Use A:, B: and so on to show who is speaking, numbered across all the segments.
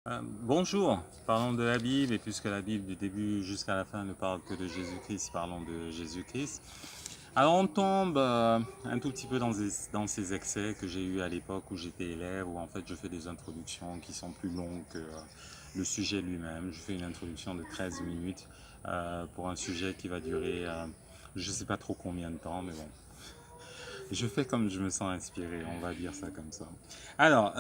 A: Bonjour, parlons de la Bible, et puisque la Bible du début jusqu'à la fin ne parle que de Jésus-Christ, parlons de Jésus-Christ. Alors on tombe un tout petit peu dans ces excès que j'ai eu à l'époque où j'étais élève, où en fait je fais des introductions qui sont plus longues que le sujet lui-même. Je fais une introduction de 13 minutes pour un sujet qui va durer je ne sais pas trop combien de temps, mais bon. Je fais comme je me sens inspiré, on va dire ça comme ça. Alors,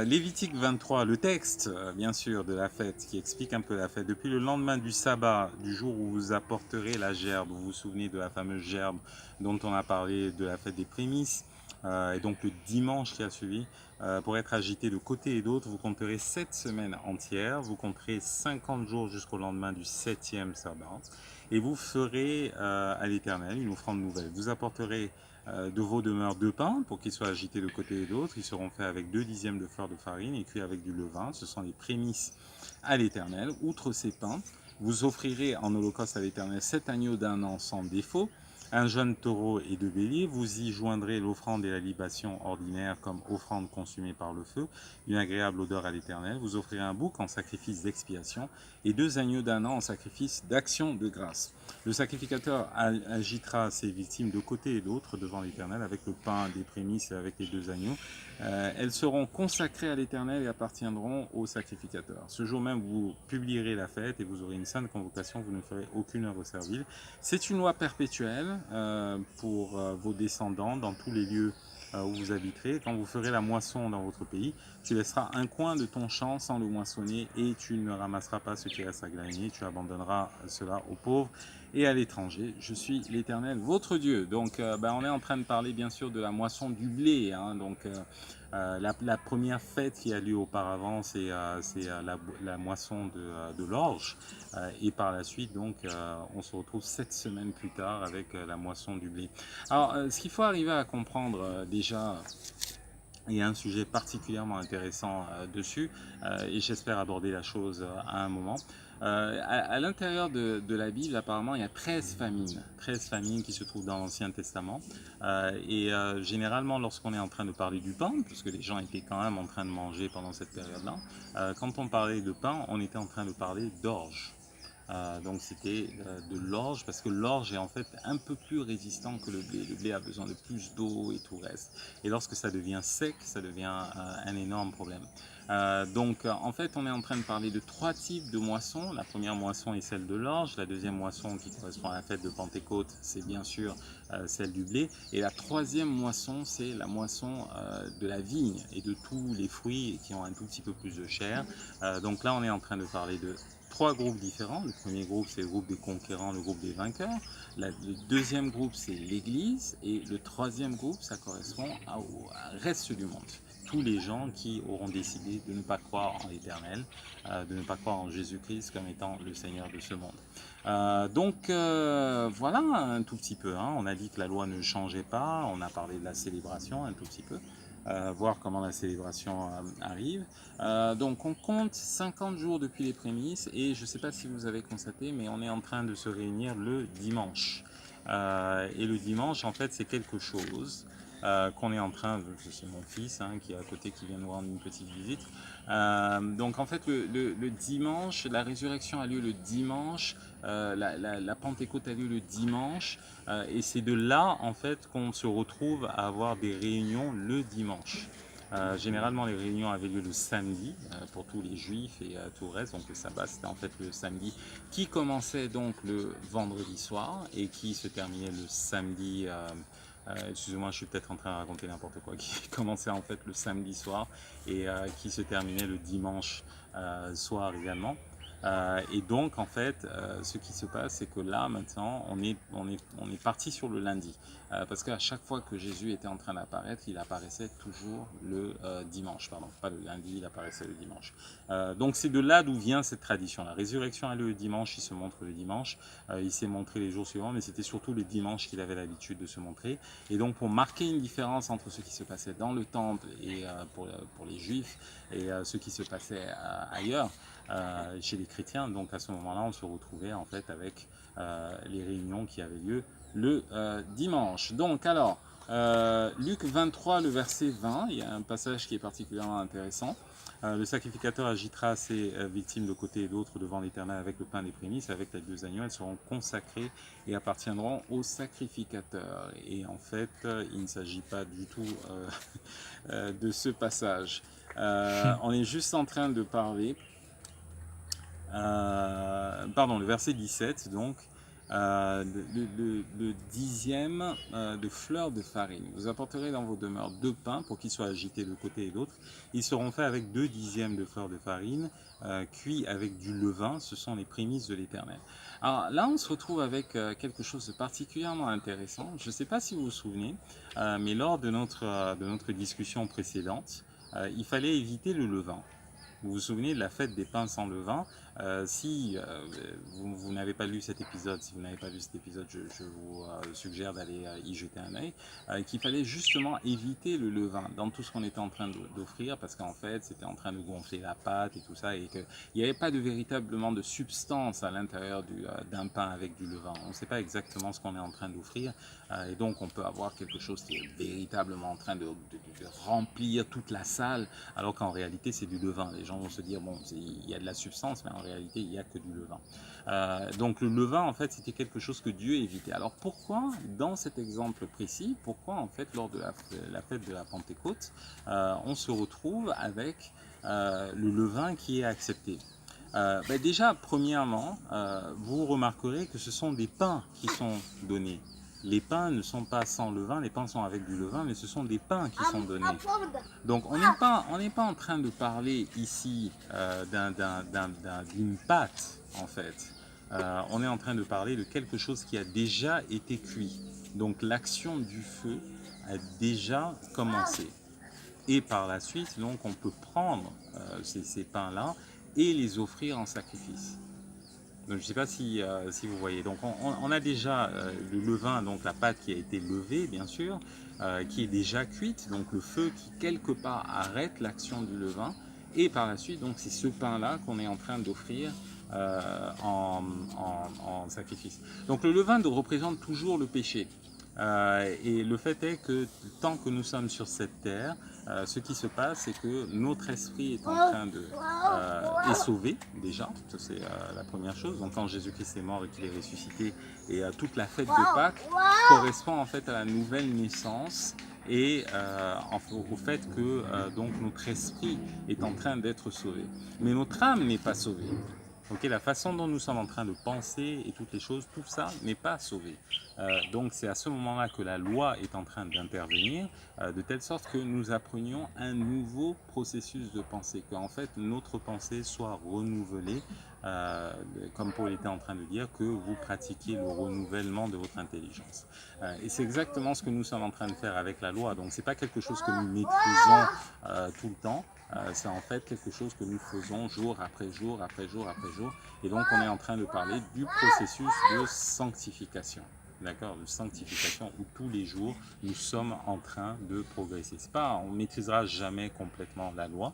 A: Lévitique 23, le texte, bien sûr, de la fête, qui explique un peu la fête. Depuis le lendemain du sabbat, du jour où vous apporterez la gerbe, vous vous souvenez de la fameuse gerbe dont on a parlé de la fête des prémices, et donc le dimanche qui a suivi, pour être agité de côté et d'autre, vous compterez 7 semaines entières, vous compterez 50 jours jusqu'au lendemain du 7e sabbat, et vous ferez à l'Éternel une offrande nouvelle. Vous apporterez de vos demeures 2 pains pour qu'ils soient agités de côté et d'autre. Ils seront faits avec 2 dixièmes de fleur de farine et cuits avec du levain. Ce sont les prémices à l'Éternel. Outre ces pains, vous offrirez en holocauste à l'Éternel 7 agneaux d'un an sans défaut, un jeune taureau et 2 béliers. Vous y joindrez l'offrande et la libation ordinaire comme offrande consumée par le feu, une agréable odeur à l'Éternel. Vous offrirez un bouc en sacrifice d'expiation et 2 agneaux d'un an en sacrifice d'action de grâce. Le sacrificateur agitera ses victimes de côté et d'autre devant l'Éternel avec le pain des prémices et avec les 2 agneaux. Elles seront consacrées à l'Éternel et appartiendront au sacrificateur. Ce jour même, vous publierez la fête et vous aurez une sainte convocation. Vous ne ferez aucune œuvre servile. C'est une loi perpétuelle pour vos descendants dans tous les lieux où vous habiterez. Quand vous ferez la moisson dans votre pays, tu laisseras un coin de ton champ sans le moissonner et tu ne ramasseras pas ce qui reste à glaner. Tu abandonneras cela aux pauvres et à l'étranger. Je suis l'Éternel, votre Dieu. Donc, on est en train de parler bien sûr de la moisson du blé. Donc, la première fête qui a lieu auparavant, c'est la moisson de l'orge. Et par la suite, donc, on se retrouve 7 semaines plus tard avec la moisson du blé. Alors, ce qu'il faut arriver à comprendre déjà, il y a un sujet particulièrement intéressant dessus, et j'espère aborder la chose à un moment. À l'intérieur de la Bible, apparemment, il y a 13 famines qui se trouvent dans l'Ancien Testament. Généralement, lorsqu'on est en train de parler du pain, parce que les gens étaient quand même en train de manger pendant cette période-là, quand on parlait de pain, on était en train de parler d'orge. Donc c'était de l'orge, parce que l'orge est en fait un peu plus résistant que le blé. Le blé a besoin de plus d'eau et tout reste. Et lorsque ça devient sec, ça devient un énorme problème. En fait, on est en train de parler de 3 types de moissons. La première moisson est celle de l'orge. La deuxième moisson, qui correspond à la fête de Pentecôte, c'est bien sûr celle du blé. Et la troisième moisson, c'est la moisson de la vigne et de tous les fruits qui ont un tout petit peu plus de chair. Donc là, on est en train de parler de 3 groupes différents. Le premier groupe, c'est le groupe des conquérants, le groupe des vainqueurs. Le deuxième groupe, c'est l'Église. Et le troisième groupe, ça correspond au reste du monde. Tous les gens qui auront décidé de ne pas croire en l'Éternel, de ne pas croire en Jésus-Christ comme étant le Seigneur de ce monde. Voilà un tout petit peu. On a dit que la loi ne changeait pas. On a parlé de la célébration un tout petit peu. Voir comment la célébration arrive. Donc on compte 50 jours depuis les prémices et je ne sais pas si vous avez constaté, mais on est en train de se réunir le dimanche. Et le dimanche, en fait, c'est quelque chose qu'on est en train de... C'est mon fils qui est à côté, qui vient nous rendre une petite visite. Donc en fait, le dimanche, la résurrection a lieu le dimanche, la Pentecôte a lieu le dimanche, et c'est de là en fait qu'on se retrouve à avoir des réunions le dimanche. Généralement, les réunions avaient lieu le samedi pour tous les juifs et tout le reste. Donc le sabbat, c'était en fait le samedi qui commençait donc le vendredi soir et qui se terminait le samedi. Excusez-moi, je suis peut-être en train de raconter n'importe quoi. Qui commençait en fait le samedi soir et qui se terminait le dimanche soir également. Et donc, en fait, ce qui se passe, c'est que là, maintenant, on est parti sur le lundi. Parce qu'à chaque fois que Jésus était en train d'apparaître, il apparaissait toujours le dimanche. Pardon, pas le lundi, il apparaissait le dimanche. Donc, c'est de là d'où vient cette tradition. La résurrection a lieu le dimanche, il se montre le dimanche. Il s'est montré les jours suivants, mais c'était surtout les dimanches qu'il avait l'habitude de se montrer. Et donc, pour marquer une différence entre ce qui se passait dans le temple et pour les Juifs et ce qui se passait ailleurs, chez les chrétiens. Donc à ce moment-là, on se retrouvait en fait avec les réunions qui avaient lieu le dimanche. Donc alors, Luc 23, le verset 20, il y a un passage qui est particulièrement intéressant. Le sacrificateur agitera ses victimes de côté et d'autre devant l'Éternel avec le pain des prémices, avec les 2 agneaux. Elles seront consacrées et appartiendront au sacrificateur. Et en fait, il ne s'agit pas du tout de ce passage. On est juste en train de parler, le verset 17, donc, le dixième de fleurs de farine. Vous apporterez dans vos demeures 2 pains pour qu'ils soient agités de côté et d'autre. Ils seront faits avec 2 dixièmes de fleurs de farine, cuits avec du levain. Ce sont les prémices de l'Éternel. Alors là, on se retrouve avec quelque chose de particulièrement intéressant. Je ne sais pas si vous vous souvenez, mais lors de notre discussion précédente, il fallait éviter le levain. Vous vous souvenez de la fête des pains sans levain. Si vous n'avez pas lu cet épisode, je vous suggère d'aller y jeter un œil, qu'il fallait justement éviter le levain dans tout ce qu'on était en train d'offrir, parce qu'en fait c'était en train de gonfler la pâte et tout ça, et qu'il n'y avait pas véritablement de substance à l'intérieur d'un pain avec du levain. On ne sait pas exactement ce qu'on est en train d'offrir, et donc on peut avoir quelque chose qui est véritablement en train de remplir toute la salle, alors qu'en réalité c'est du levain. Les gens vont se dire, bon, il y a de la substance, mais en réalité il n'y a que du levain. Donc le levain, en fait, c'était quelque chose que Dieu évitait. Alors pourquoi, dans cet exemple précis, pourquoi en fait lors de la fête de la Pentecôte, on se retrouve avec le levain qui est accepté? Déjà, premièrement, vous remarquerez que ce sont des pains qui sont donnés. Les pains ne sont pas sans levain, les pains sont avec du levain, mais ce sont des pains qui sont donnés. Donc on n'est pas en train de parler ici d'une pâte, en fait. On est en train de parler de quelque chose qui a déjà été cuit. Donc l'action du feu a déjà commencé. Et par la suite, donc, on peut prendre ces pains-là et les offrir en sacrifice. Donc, je ne sais pas si vous voyez. Donc on a déjà le levain, donc la pâte qui a été levée, bien sûr, qui est déjà cuite. Donc le feu qui, quelque part, arrête l'action du levain. Et par la suite, donc c'est ce pain-là qu'on est en train d'offrir en sacrifice. Donc le levain représente toujours le péché. Et le fait est que tant que nous sommes sur cette terre, ce qui se passe, c'est que notre esprit est en train est sauvé déjà, ça c'est la première chose. Donc quand Jésus-Christ est mort et qu'il est ressuscité, et toute la fête de Pâques correspond en fait à la nouvelle naissance et au fait que donc notre esprit est en train d'être sauvé. Mais notre âme n'est pas sauvée. Okay, la façon dont nous sommes en train de penser et toutes les choses, tout ça n'est pas sauvé. Donc c'est à ce moment-là que la loi est en train d'intervenir, de telle sorte que nous apprenions un nouveau processus de pensée, qu'en fait notre pensée soit renouvelée, comme Paul était en train de dire, que vous pratiquiez le renouvellement de votre intelligence. Et c'est exactement ce que nous sommes en train de faire avec la loi. Donc c'est pas quelque chose que nous maîtrisons tout le temps. C'est en fait quelque chose que nous faisons jour après jour, après jour, après jour. Et donc on est en train de parler du processus de sanctification. D'accord, de sanctification où tous les jours nous sommes en train de progresser. C'est pas, on ne maîtrisera jamais complètement la loi.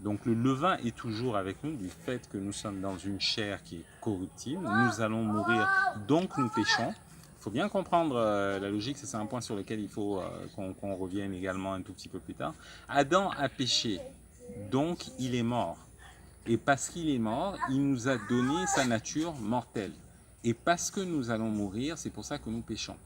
A: Donc le levain est toujours avec nous du fait que nous sommes dans une chair qui est corruptible. Nous allons mourir, donc nous péchons. Il faut bien comprendre la logique, c'est un point sur lequel il faut qu'on revienne également un tout petit peu plus tard. Adam a péché. Donc il est mort. Et parce qu'il est mort, il nous a donné sa nature mortelle. Et parce que nous allons mourir, c'est pour ça que nous péchons.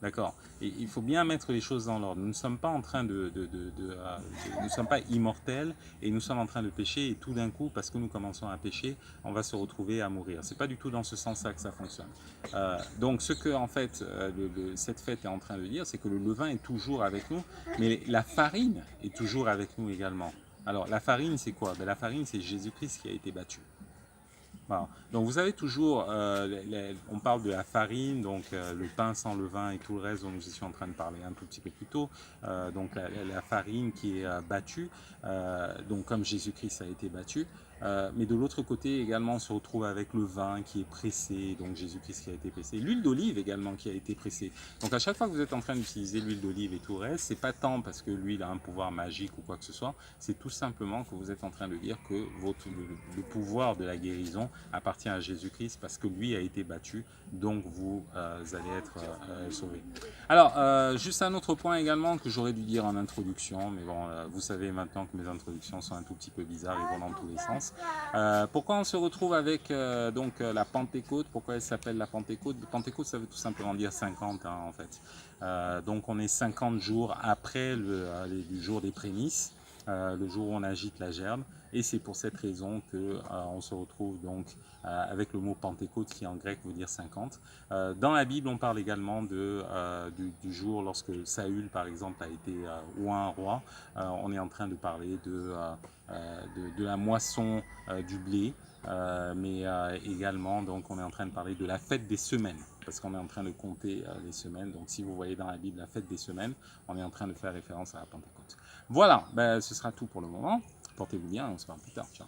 A: D'accord? Et il faut bien mettre les choses dans l'ordre. Nous ne sommes pas en train nous ne sommes pas immortels et nous sommes en train de pécher et tout d'un coup, parce que nous commençons à pécher, on va se retrouver à mourir. C'est pas du tout dans ce sens-là que ça fonctionne. Donc ce que en fait cette fête est en train de dire, c'est que le levain est toujours avec nous, mais la farine est toujours avec nous également. Alors la farine, c'est quoi? La farine, c'est Jésus-Christ qui a été battu. Voilà. Donc vous avez toujours, on parle de la farine, donc le pain sans levain et tout le reste dont nous étions en train de parler un tout petit peu plus tôt. Donc la farine qui est battue, donc comme Jésus-Christ a été battu. Mais de l'autre côté également, on se retrouve avec le vin qui est pressé, donc Jésus-Christ qui a été pressé, l'huile d'olive également qui a été pressée. Donc à chaque fois que vous êtes en train d'utiliser l'huile d'olive et tout le reste, c'est pas tant parce que l'huile a un pouvoir magique ou quoi que ce soit, c'est tout simplement que vous êtes en train de dire que le pouvoir de la guérison appartient à Jésus-Christ parce que lui a été battu, donc vous allez être sauvés. Alors, juste un autre point également que j'aurais dû dire en introduction, mais bon, vous savez maintenant que mes introductions sont un tout petit peu bizarres et vont dans tous les sens. Pourquoi on se retrouve avec donc la Pentecôte? Pourquoi elle s'appelle la Pentecôte? Pentecôte, ça veut tout simplement dire 50 hein, en fait. Donc on est 50 jours après le jour des prémices, le jour où on agite la gerbe. Et c'est pour cette raison que on se retrouve donc avec le mot Pentecôte qui en grec veut dire 50. Dans la Bible, on parle également du jour lorsque Saül, par exemple, a été ou un roi. On est en train de parler de la moisson du blé, mais également, donc, on est en train de parler de la fête des semaines, parce qu'on est en train de compter les semaines. Donc, si vous voyez dans la Bible la fête des semaines, on est en train de faire référence à la Pentecôte. Voilà, ben, ce sera tout pour le moment. Portez-vous bien, on se verra plus tard. Ciao.